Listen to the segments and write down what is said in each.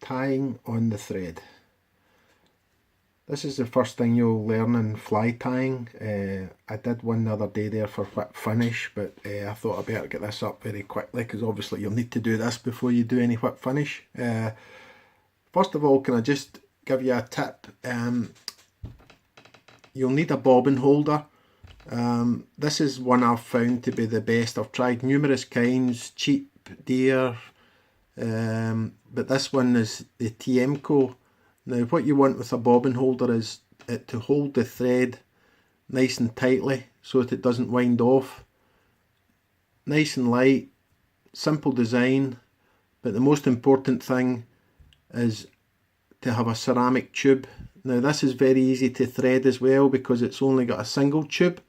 tying on the thread. This is the first thing you'll learn in fly tying. I did one the other day there for whip finish, but I thought I better get this up very quickly because obviously you'll need to do this before you do any whip finish. First of all, can I just give you a tip? You'll need a bobbin holder. This is one I've found to be the best. I've tried numerous kinds, cheap, dear, but this one is the Tiemco. Now what you want with a bobbin holder is it to hold the thread nice and tightly so that it doesn't wind off. Nice and light, simple design, but the most important thing is to have a ceramic tube. Now this is very easy to thread as well because it's only got a single tube.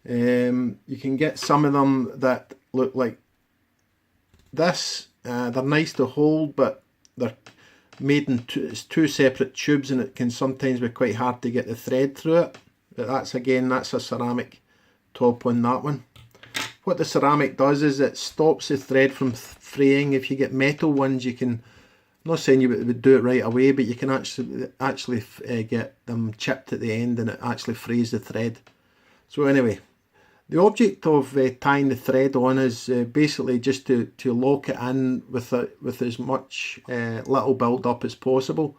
You can get some of them that look like this. They're nice to hold, but they're made in two separate tubes, and it can sometimes be quite hard to get the thread through it. But that's a ceramic top on that one. What the ceramic does is it stops the thread from fraying. If you get metal ones, you can, I'm not saying you would do it right away, but you can actually get them chipped at the end and it actually frays the thread. So anyway, the object of tying the thread on is basically just to lock it in with as much little build up as possible.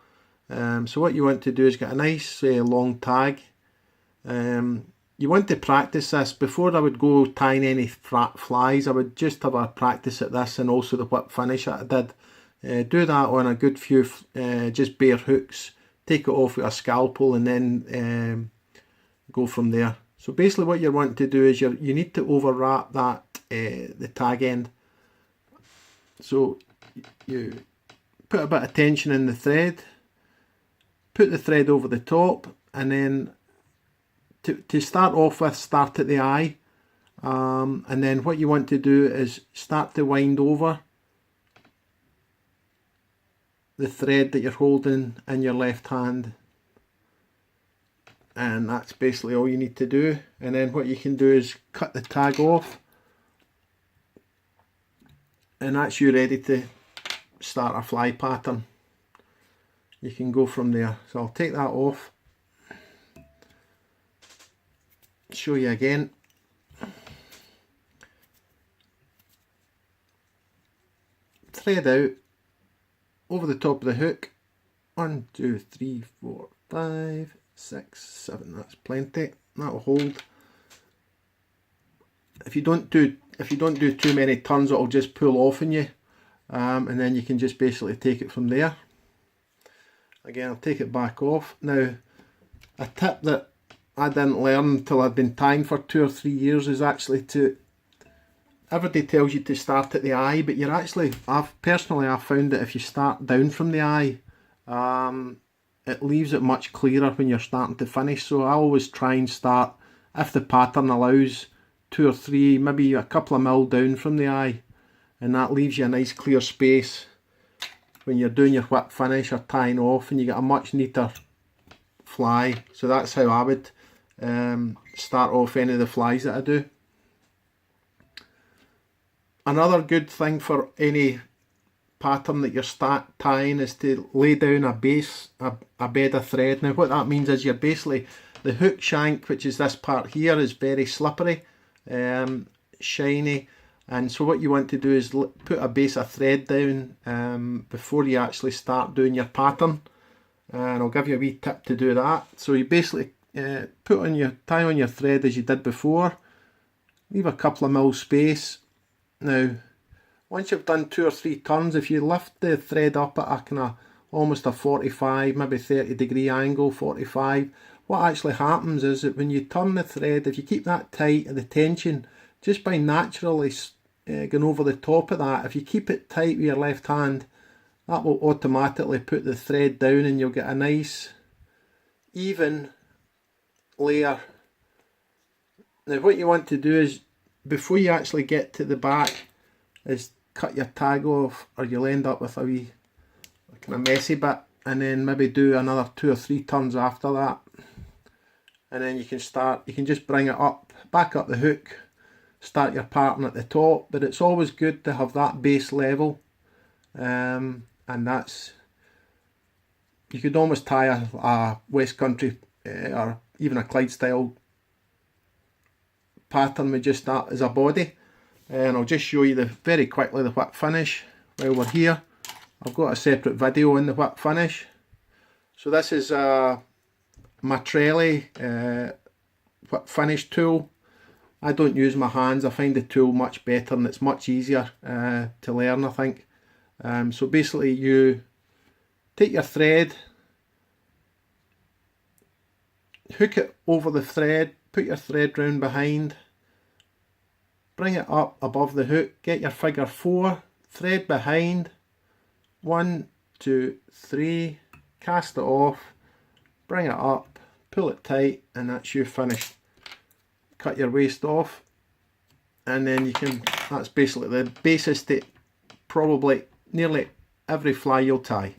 So what you want to do is get a nice long tag. You want to practice this. Before I would go tying any flies, I would just have a practice at this and also the whip finish that I did. Do that on a good few just bare hooks, take it off with a scalpel and then go from there. So basically what you're wanting to do is you need to overwrap that the tag end. So you put a bit of tension in the thread, put the thread over the top, and then to start off with, start at the eye, and then what you want to do is start to wind over the thread that you're holding in your left hand. And that's basically all you need to do. And then what you can do is cut the tag off, and that's you ready to start a fly pattern. You can go from there. So I'll take that off, show you again. Thread out over the top of the hook. 1, 2, 3, 4, 5, 6, 7, that's plenty. That'll hold. If you don't do too many turns, it'll just pull off on you, and then you can just basically take it from there. Again, I'll take it back off. Now, a tip that I didn't learn until I'd been tying for 2 or 3 years is actually everybody tells you to start at the eye, but you're actually, I've found that if you start down from the eye, it leaves it much clearer when you're starting to finish. So I always try and start, if the pattern allows, 2 or 3, maybe a couple of mil down from the eye, and that leaves you a nice clear space when you're doing your whip finish or tying off, and you get a much neater fly. So that's how I would start off any of the flies that I do. Another good thing for any pattern that you're tying is to lay down a bed of thread. Now what that means is you're basically, the hook shank, which is this part here, is very slippery, shiny, and so what you want to do is put a base of thread down before you actually start doing your pattern, and I'll give you a wee tip to do that. So you basically tie on your thread as you did before, leave a couple of mil space. Now once you've done 2 or 3 turns, if you lift the thread up at a kind of almost a 45, maybe 30 degree angle, 45, what actually happens is that when you turn the thread, if you keep that tight and the tension, just by naturally going over the top of that, if you keep it tight with your left hand, that will automatically put the thread down and you'll get a nice even layer. Now what you want to do is, before you actually get to the back, is cut your tag off, or you'll end up with a wee kind of messy bit, and then maybe do another 2 or 3 turns after that, and then you can just bring it up, back up the hook, start your pattern at the top. But it's always good to have that base level, and that's you could almost tie a West Country or even a Clydesdale pattern with just that as a body. And I'll just show you very quickly the whip finish while we're here. I've got a separate video on the whip finish. So this is a Matrelli whip finish tool. I don't use my hands. I find the tool much better and it's much easier to learn, I think. So basically you take your thread, hook it over the thread, put your thread round behind, bring it up above the hook, get your figure 4, thread behind, 1, 2, 3, cast it off, bring it up, pull it tight, and that's you finished. Cut your waste off, and then you can, that's basically the basis to probably nearly every fly you'll tie.